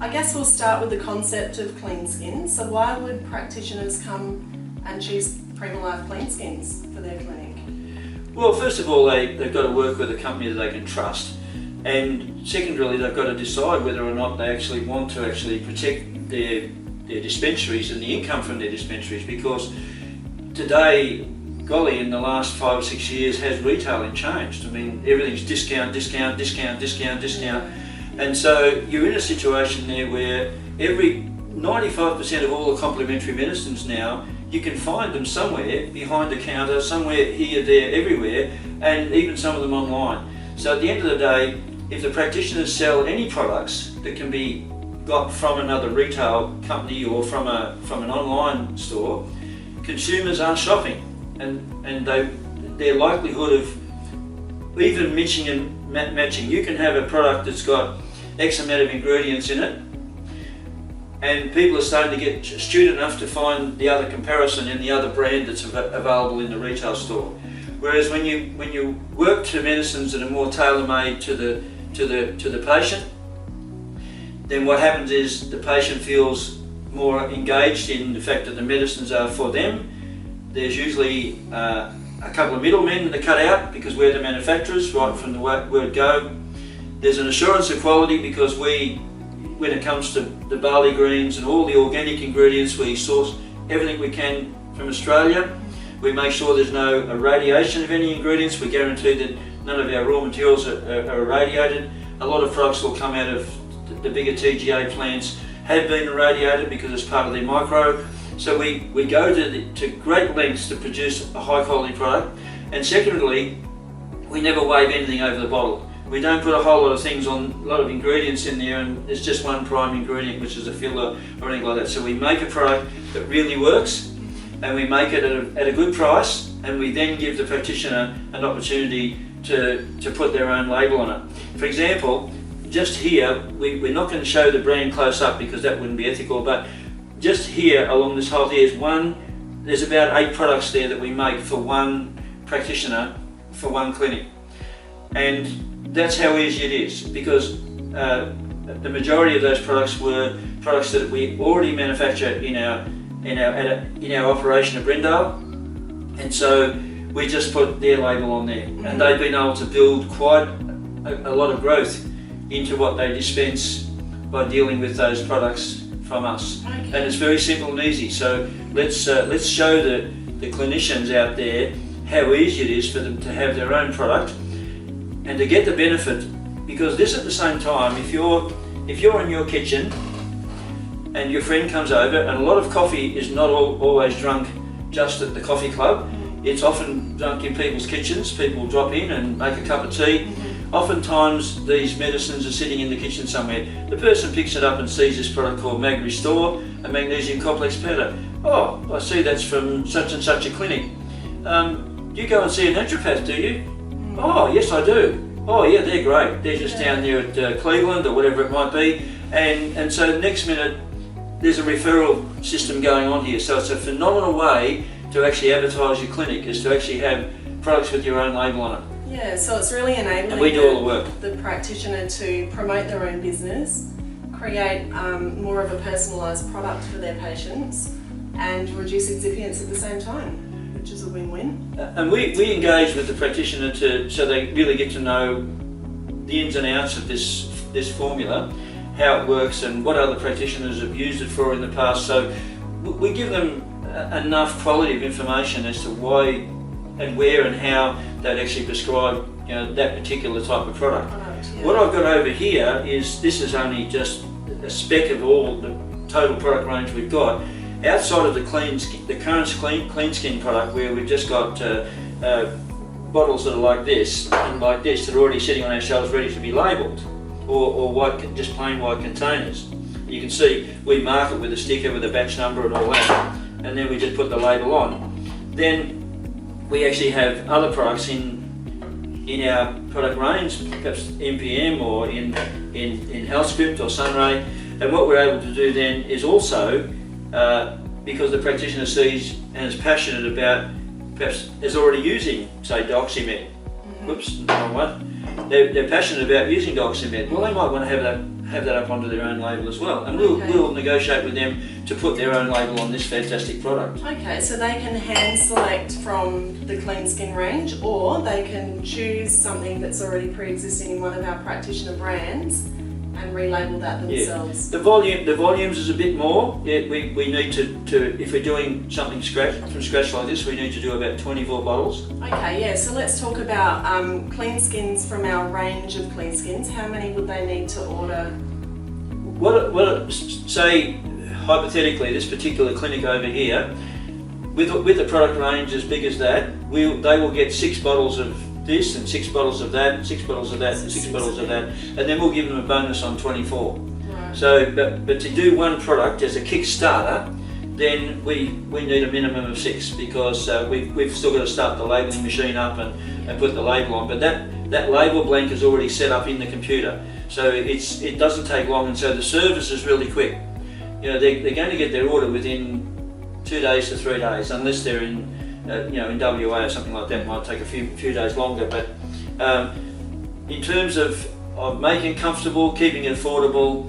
I guess we'll start with the concept of Cleanskin. So why would practitioners come and choose Premalife Cleanskins for their clinic? Well, first of all, they've got to work with a company that they can trust, and secondarily, they've got to decide whether or not they actually want to protect their dispensaries and the income from their dispensaries, because today, golly, in the last 5 or 6 years, has retailing changed? I mean, everything's discount, discount, discount, discount, discount. And so you're in a situation there where 95% of all the complementary medicines now, you can find them somewhere behind the counter, somewhere here, there, everywhere, and even some of them online. So at the end of the day, if the practitioners sell any products that can be got from another retail company or from an online store, consumers are shopping, and their likelihood of even mixing and matching. You can have a product that's got X amount of ingredients in it, and people are starting to get astute enough to find the other comparison in the other brand that's available in the retail store. Whereas when you work to medicines that are more tailor-made to the patient, then what happens is the patient feels more engaged in the fact that the medicines are for them. There's usually a couple of middlemen that are cut out because we're the manufacturers right from the word go. There's an assurance of quality because when it comes to the barley greens and all the organic ingredients, we source everything we can from Australia. We make sure there's no irradiation of any ingredients. We guarantee that none of our raw materials are irradiated. A lot of products will come out of the bigger TGA plants have been irradiated because it's part of their micro. So we go to great lengths to produce a high quality product. And secondly, we never wave anything over the bottle. We don't put a whole lot of things on, a lot of ingredients in there, and it's just one prime ingredient, which is a filler or anything like that. So we make a product that really works, and we make it at a good price, and we then give the practitioner an opportunity to put their own label on it. For example, just here, we're not going to show the brand close up because that wouldn't be ethical, but just here along this whole there's about 8 products there that we make for one practitioner for one clinic. And that's how easy it is, because the majority of those products were products that we already manufacture in our operation at Brendale, and so we just put their label on there, and they've been able to build quite a lot of growth into what they dispense by dealing with those products from us. Okay. And it's very simple and easy. So let's show the clinicians out there how easy it is for them to have their own product and to get the benefit, because this at the same time, if you're in your kitchen and your friend comes over, and a lot of coffee is not always drunk just at the coffee club, it's often drunk in people's kitchens. People drop in and make a cup of tea. Oftentimes these medicines are sitting in the kitchen somewhere. The person picks it up and sees this product called Mag Restore, a magnesium complex powder. Oh, I see that's from such and such a clinic. You go and see a naturopath, do you? Oh, yes I do. Oh yeah, they're great. They're just down there at Cleveland or whatever it might be. And so the next minute there's a referral system going on here. So it's a phenomenal way to actually advertise your clinic, is to actually have products with your own label on it. Yeah, so it's really enabling and we do all the work. The practitioner to promote their own business, create more of a personalised product for their patients, and reduce excipients at the same time, which is a win-win. And we engage with the practitioner so they really get to know the ins and outs of this formula, how it works and what other practitioners have used it for in the past. So we give them enough quality of information as to why and where and how they'd actually prescribe that particular type of product. Yeah. What I've got over here is, this is only just a speck of all the total product range we've got. Outside of the current Cleanskin product, where we've just got bottles that are like this and like this that are already sitting on our shelves ready to be labelled, or white, just plain white containers. You can see we mark it with a sticker with a batch number and all that, and then we just put the label on. Then we actually have other products in our product range, perhaps MPM or in HealthScript or Sunray, and what we're able to do then is also, because the practitioner sees and is passionate about, perhaps is already using, say, Doxymed. Whoops, wrong one. They're passionate about using Doxymed. Well, they might want to have that up onto their own label as well. And we'll negotiate with them to put their own label on this fantastic product. Okay, so they can hand select from the Cleanskin range, or they can choose something that's already pre-existing in one of our practitioner brands and relabel that themselves. Yeah. The volumes is a bit more. Yeah, we need to if we're doing something from scratch like this, we need to do about 24 bottles. Okay, yeah, so let's talk about Cleanskins from our range of Cleanskins. How many would they need to order? Say, hypothetically, this particular clinic over here, with the product range as big as that, they will get 6 bottles of this and 6 bottles of that, 6 bottles of that, and 6 bottles of that, and then we'll give them a bonus on 24. Right. So, but to do one product as a kickstarter, then we need a minimum of 6, because we've still got to start the labelling machine up and put the label on. But that label blank is already set up in the computer, so it doesn't take long, and so the service is really quick. You know, they're going to get their order within 2 days to 3 days, unless they're in in WA or something like that. It might take a few days longer. But in terms of making it comfortable, keeping it affordable,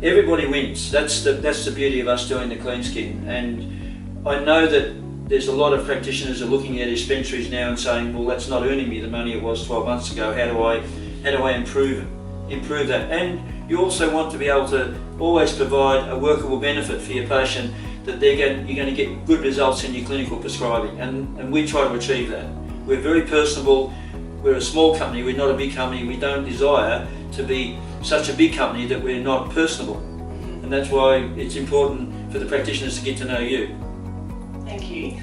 everybody wins. That's the beauty of us doing the Cleanskin. And I know that there's a lot of practitioners are looking at dispensaries now and saying, well, that's not earning me the money it was 12 months ago. How do I improve that? And you also want to be able to always provide a workable benefit for your patient, that you're going to get good results in your clinical prescribing, and we try to achieve that. We're very personable. We're a small company, we're not a big company. We don't desire to be such a big company that we're not personable, and that's why it's important for the practitioners to get to know you. Thank you.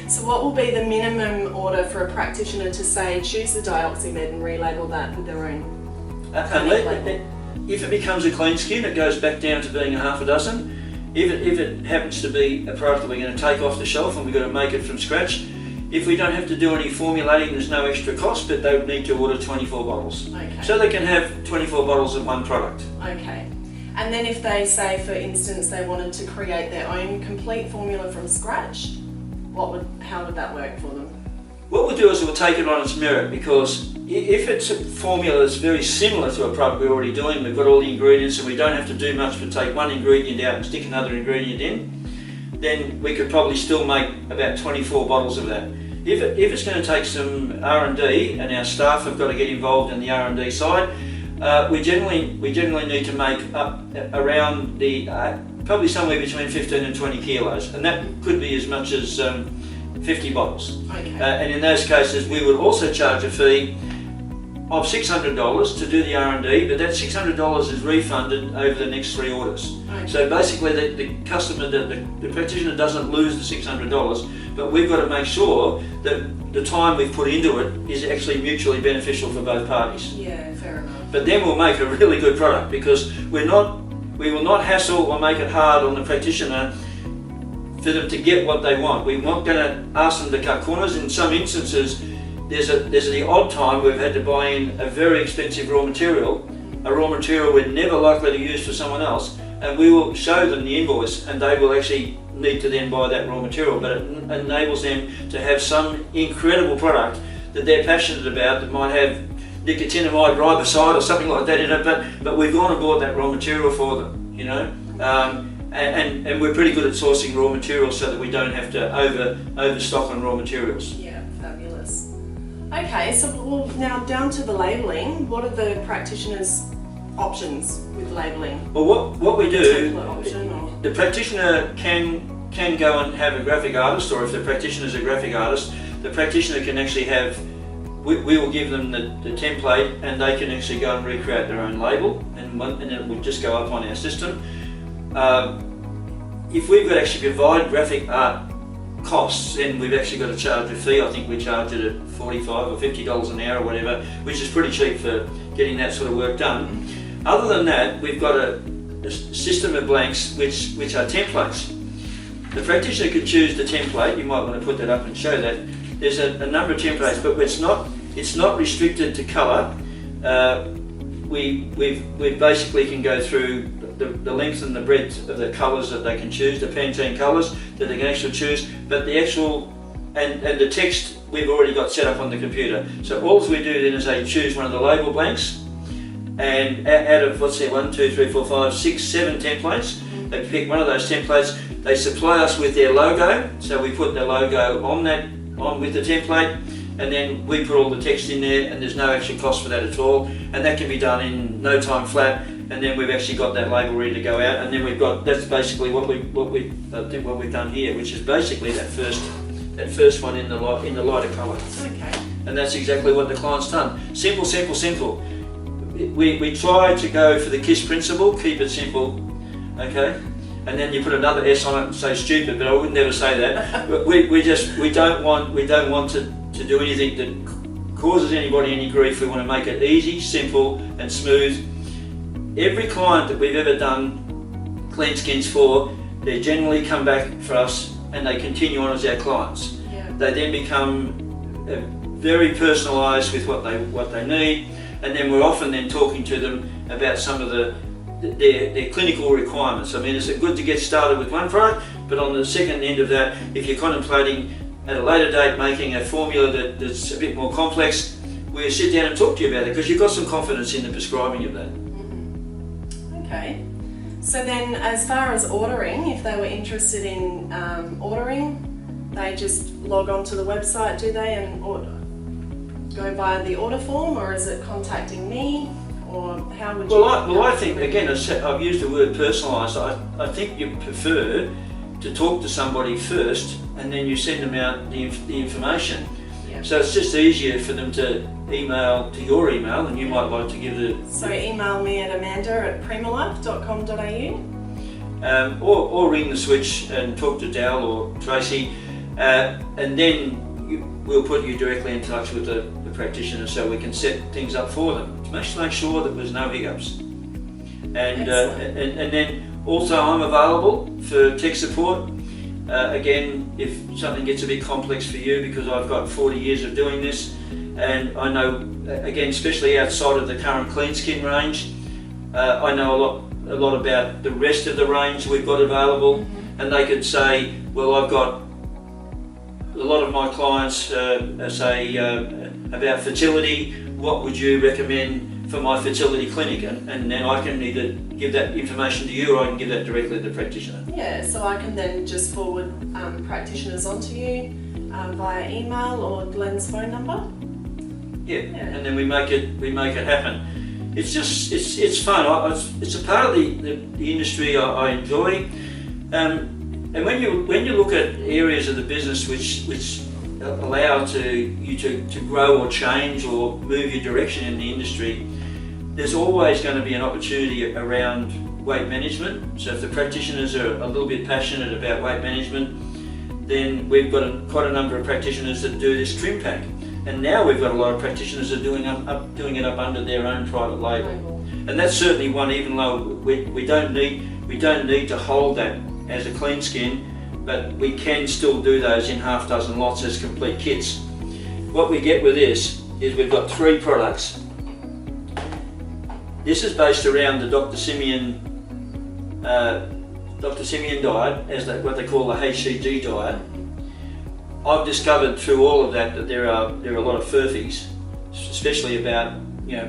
So what will be the minimum order for a practitioner to say, choose the dioxymed and relabel that with their own label? If it becomes a Cleanskin, it goes back down to being a half a dozen. If it happens to be a product that we're going to take off the shelf and we've got to make it from scratch, if we don't have to do any formulating, there's no extra cost, but they would need to order 24 bottles. Okay. So they can have 24 bottles of one product. Okay. And then if they say, for instance, they wanted to create their own complete formula from scratch, how would that work for them? What we'll do is we'll take it on its merit, because if it's a formula that's very similar to a product we're already doing, we've got all the ingredients and we don't have to do much but take one ingredient out and stick another ingredient in, then we could probably still make about 24 bottles of that. If it's going to take some R&D, and our staff have got to get involved in the R&D side, we generally need to make up around probably somewhere between 15 and 20 kilos, and that could be as much as 50 bottles. Okay. And in those cases we would also charge a fee of $600 to do the R&D, but that $600 is refunded over the next 3 orders. Okay. So basically the customer, the practitioner doesn't lose the $600, but we've got to make sure that the time we've put into it is actually mutually beneficial for both parties. Yeah, fair enough. But then we'll make a really good product, because we will not hassle or make it hard on the practitioner for them to get what they want. We're not going to ask them to cut corners. In some instances, there's the odd time we've had to buy in a very expensive raw material, a raw material we're never likely to use for someone else, and we will show them the invoice and they will actually need to then buy that raw material, but it enables them to have some incredible product that they're passionate about, that might have nicotinamide riboside or something like that in it, but we've gone and bought that raw material for them, you know. And we're pretty good at sourcing raw materials so that we don't have to overstock on raw materials. Yeah, fabulous. Okay, so now down to the labelling. What are the practitioners' options with labelling? Well, what we do, Option, the practitioner can go and have a graphic artist, or if the practitioner is a graphic artist, the practitioner can actually have, we will give them the template, and they can actually go and recreate their own label, and it will just go up on our system. If we've got to actually provide graphic art costs, then we've actually got to charge a fee. I think we charge it at $45 or $50 an hour or whatever, which is pretty cheap for getting that sort of work done. Other than that, we've got a system of blanks which are templates. The practitioner could choose the template. You might want to put that up and show that. There's a number of templates, but it's not restricted to colour. We basically can go through the length and the breadth of the colours that they can choose, the Pantene colours that they can actually choose, but the actual and the text we've already got set up on the computer. So all we do then is they choose one of the label blanks, and out of, what's there, 1, 2, 3, 4, 5, 6, 7 templates, they pick one of those templates, they supply us with their logo, so we put their logo on with the template, and then we put all the text in there, and there's no extra cost for that at all, and that can be done in no time flat, and then we've actually got that label ready to go out, and then we've got, that's basically what we've done here, which is basically that first one in the lighter colour. Okay. And that's exactly what the client's done. Simple, simple, simple. We try to go for the KISS principle, keep it simple, okay? And then you put another S on it and say stupid, but I would never say that. But we don't want to do anything that causes anybody any grief. We want to make it easy, simple, and smooth. Every client that we've ever done Cleanskins for, they generally come back for us and they continue on as our clients. Yeah. They then become very personalised with what they need, and then we're often then talking to them about some of their clinical requirements. I mean, it's good to get started with one product, but on the second end of that, if you're contemplating at a later date making a formula that's a bit more complex, we'll sit down and talk to you about it, because you've got some confidence in the prescribing of that. Okay. So then, as far as ordering, if they were interested in ordering, they just log on to the website, do they, and go via the order form, or is it contacting me, or how would you? Well, I think, again, I've used the word personalised. I think you prefer to talk to somebody first, and then you send them out the information. Yeah. So it's just easier for them to email to your email, and you might like to give the... So email me at amanda@premalife.com.au. Or ring the switch and talk to Dal or Tracy, and then we'll put you directly in touch with the practitioner, so we can set things up for them to make sure that there's no hiccups. And then also I'm available for tech support. Again, if something gets a bit complex for you, because I've got 40 years of doing this, and I know, again, especially outside of the current Cleanskin range, I know a lot about the rest of the range we've got available, and they could say, well, I've got a lot of my clients say about fertility, what would you recommend for my fertility clinic? And then I can either give that information to you, or I can give that directly to the practitioner. Yeah, so I can then just forward practitioners onto you via email or Glenn's phone number. Yeah, and then we make it happen. It's just it's fun. It's a part of the industry I enjoy. And when you look at areas of the business which allow you to grow or change or move your direction in the industry, there's always going to be an opportunity around weight management. So if the practitioners are a little bit passionate about weight management, then we've got quite a number of practitioners that do this trim pack. And now we've got a lot of practitioners that are doing it up under their own private label. And that's certainly one, even though we don't need to hold that as a Cleanskin, but we can still do those in half dozen lots as complete kits. What we get with this is we've got 3 products. This is based around the Dr. Simeon diet, as what they call the HCG diet. I've discovered through all of that there are a lot of furphies, especially about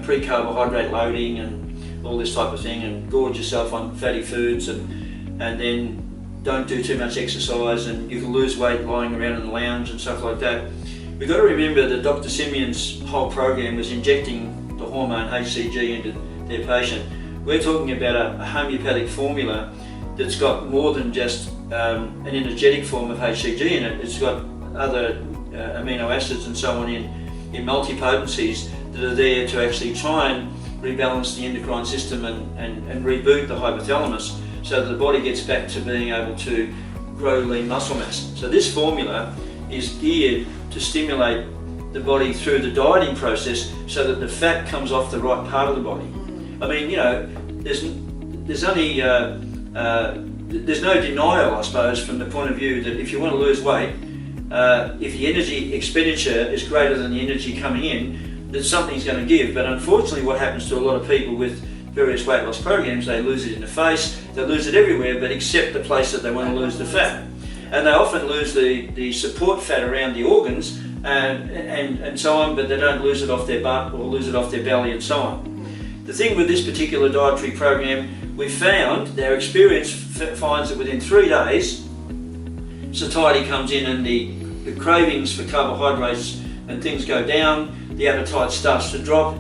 pre-carbohydrate loading and all this type of thing, and gorge yourself on fatty foods, and then don't do too much exercise, and you can lose weight lying around in the lounge and stuff like that. We've got to remember that Dr. Simeon's whole program was injecting the hormone HCG into their patient. We're talking about a homeopathic formula that's got more than just an energetic form of HCG in it. It's got other amino acids and so on in multi-potencies that are there to actually try and rebalance the endocrine system and reboot the hypothalamus, so that the body gets back to being able to grow lean muscle mass. So this formula is geared to stimulate the body through the dieting process, so that the fat comes off the right part of the body. I mean, there's no denial, I suppose, from the point of view that if you want to lose weight, if the energy expenditure is greater than the energy coming in, then something's going to give. But unfortunately, what happens to a lot of people with various weight loss programs, they lose it in the face, they lose it everywhere, but except the place that they want to lose the fat. And they often lose the support fat around the organs and so on, but they don't lose it off their butt or lose it off their belly and so on. The thing with this particular dietary program, we found, our experience finds that within 3 days, satiety comes in and the cravings for carbohydrates and things go down, the appetite starts to drop.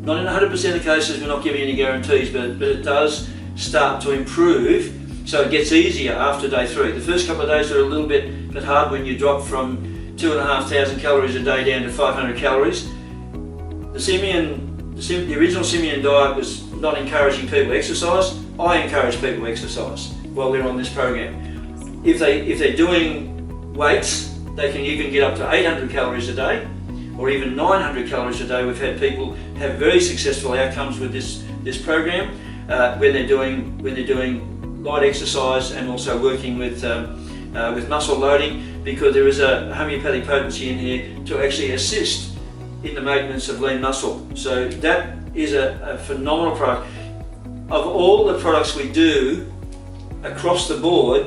Not in 100% of cases, we're not giving any guarantees, but it does start to improve, so it gets easier after day 3. The first couple of days are a little bit hard when you drop from 2,500 calories a day down to 500 calories. The original Simeon diet was not encouraging people to exercise. I encourage people to exercise while they're on this program. If they're doing weights, they can even get up to 800 calories a day, or even 900 calories a day. We've had people have very successful outcomes with this program when they're doing light exercise and also working with muscle loading, because there is a homeopathic potency in here to actually assist in the maintenance of lean muscle. So that is a phenomenal product. Of all the products we do across the board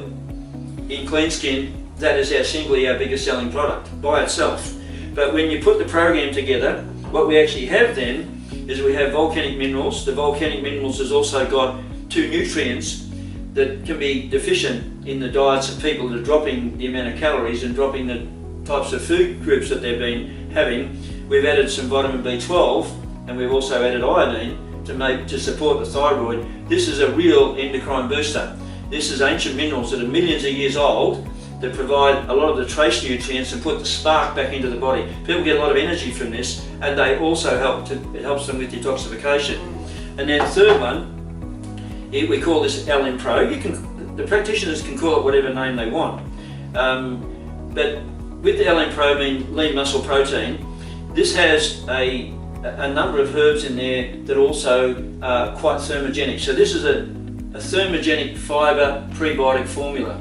in Cleanskin, that is simply our biggest selling product by itself. But when you put the program together, what we actually have then is we have volcanic minerals. The volcanic minerals has also got 2 nutrients that can be deficient in the diets of people that are dropping the amount of calories and dropping the types of food groups that they've been having. We've added some vitamin B12 and we've also added iodine to support the thyroid. This is a real endocrine booster. This is ancient minerals that are millions of years old that provide a lot of the trace nutrients and put the spark back into the body. People get a lot of energy from this, and they also it helps them with detoxification. And then the third one, we call this LM Pro. The practitioners can call it whatever name they want. But with the LM Pro, lean muscle protein, this has a number of herbs in there that also are quite thermogenic. So this is a thermogenic fibre prebiotic formula.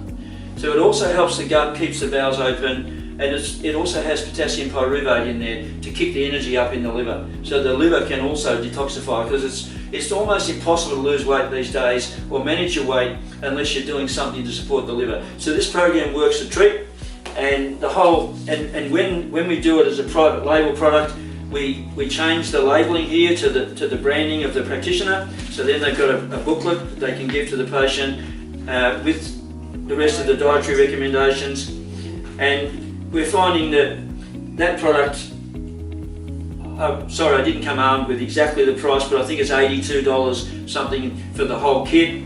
So it also helps the gut, keeps the bowels open, and it also has potassium pyruvate in there to kick the energy up in the liver. So the liver can also detoxify, because it's almost impossible to lose weight these days or manage your weight unless you're doing something to support the liver. So this program works a treat, and when we do it as a private label product, we change the labelling here to the branding of the practitioner. So then they've got a booklet that they can give to the patient with the rest of the dietary recommendations, and we're finding that product, sorry I didn't come armed with exactly the price, but I think it's $82 something for the whole kit.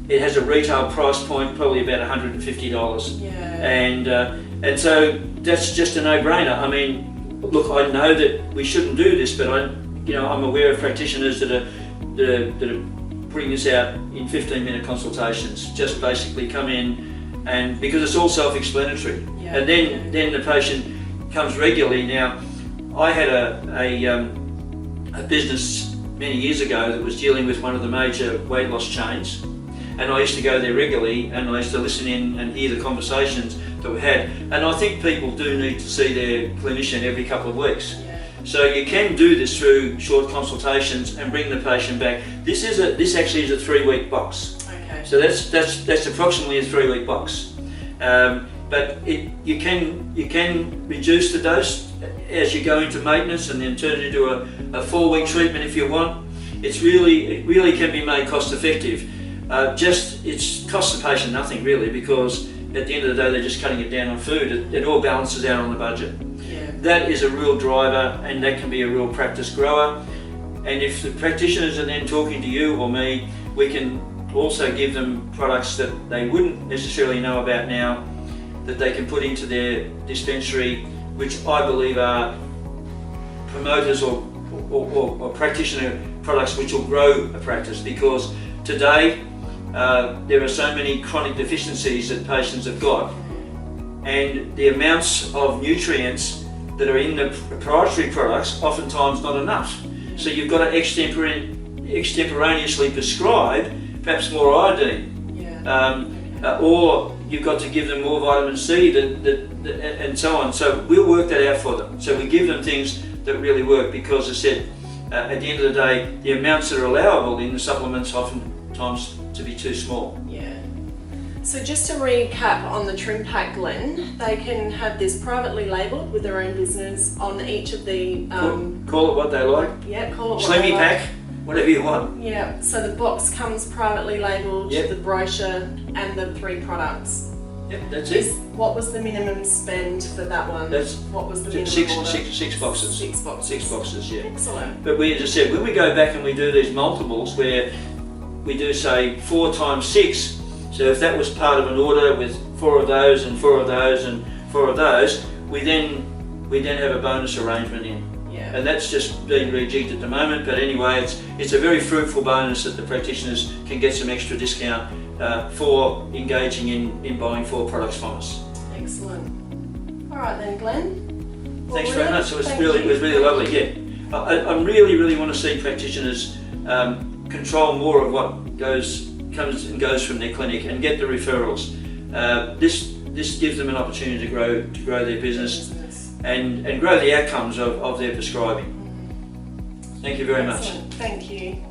It has a retail price point probably about $150. Yeah. And so that's just a no-brainer. I mean, look, I know that we shouldn't do this, but I'm aware of practitioners that are putting this out in 15-minute consultations. Just basically come in, and because it's all self-explanatory. Yeah. And then the patient comes regularly. Now, I had a business many years ago that was dealing with one of the major weight loss chains, and I used to go there regularly, and I used to listen in and hear the conversations that we had. And I think people do need to see their clinician every couple of weeks. Yeah. So you can do this through short consultations and bring the patient back. This actually is a 3-week box. Okay. So that's approximately a 3-week box. But you can reduce the dose as you go into maintenance and then turn it into a 4-week treatment if you want. It really can be made cost effective. It costs the patient nothing really, because at the end of the day they're just cutting it down on food. It all balances out on the budget. Yeah. That is a real driver, and that can be a real practice grower. And if the practitioners are then talking to you or me, we can also give them products that they wouldn't necessarily know about now, that they can put into their dispensary, which I believe are promoters or practitioner products which will grow a practice. Because today there are so many chronic deficiencies that patients have got, and the amounts of nutrients that are in the proprietary products oftentimes not enough. So you've got to extemporaneously prescribe perhaps more iodine, or you've got to give them more vitamin C and so on. So we'll work that out for them. So we give them things that really work, because as I said, at the end of the day, the amounts that are allowable in the supplements oftentimes to be too small. Yeah. So just to recap on the Trim Pack, Glenn, they can have this privately labelled with their own business on each of the... call it what they like. Yeah, call it Slimmy what they Pack. like. whatever you want. Yeah, so the box comes privately labelled, Yep. the brochure and the 3 products. Yep, that's it. What was the minimum spend for that one? What was the minimum Six order? boxes. 6 boxes. 6 boxes, yeah. Excellent. But we, as I said, when we go back and we do these multiples where we do say 4 times 6, so if that was part of an order with 4 of those and 4 of those and 4 of those, we then have a bonus arrangement in. Yeah. And that's just being rejigged at the moment, but anyway, it's a very fruitful bonus that the practitioners can get some extra discount for engaging in buying 4 products from us. Excellent. All right then, Glenn. Thanks very much. It was Thank really you. lovely. Yeah, I really want to see practitioners control more of what comes and goes from their clinic and get the referrals. This gives them an opportunity to grow their business and grow the outcomes of their prescribing. Thank you very much. Excellent. Thank you.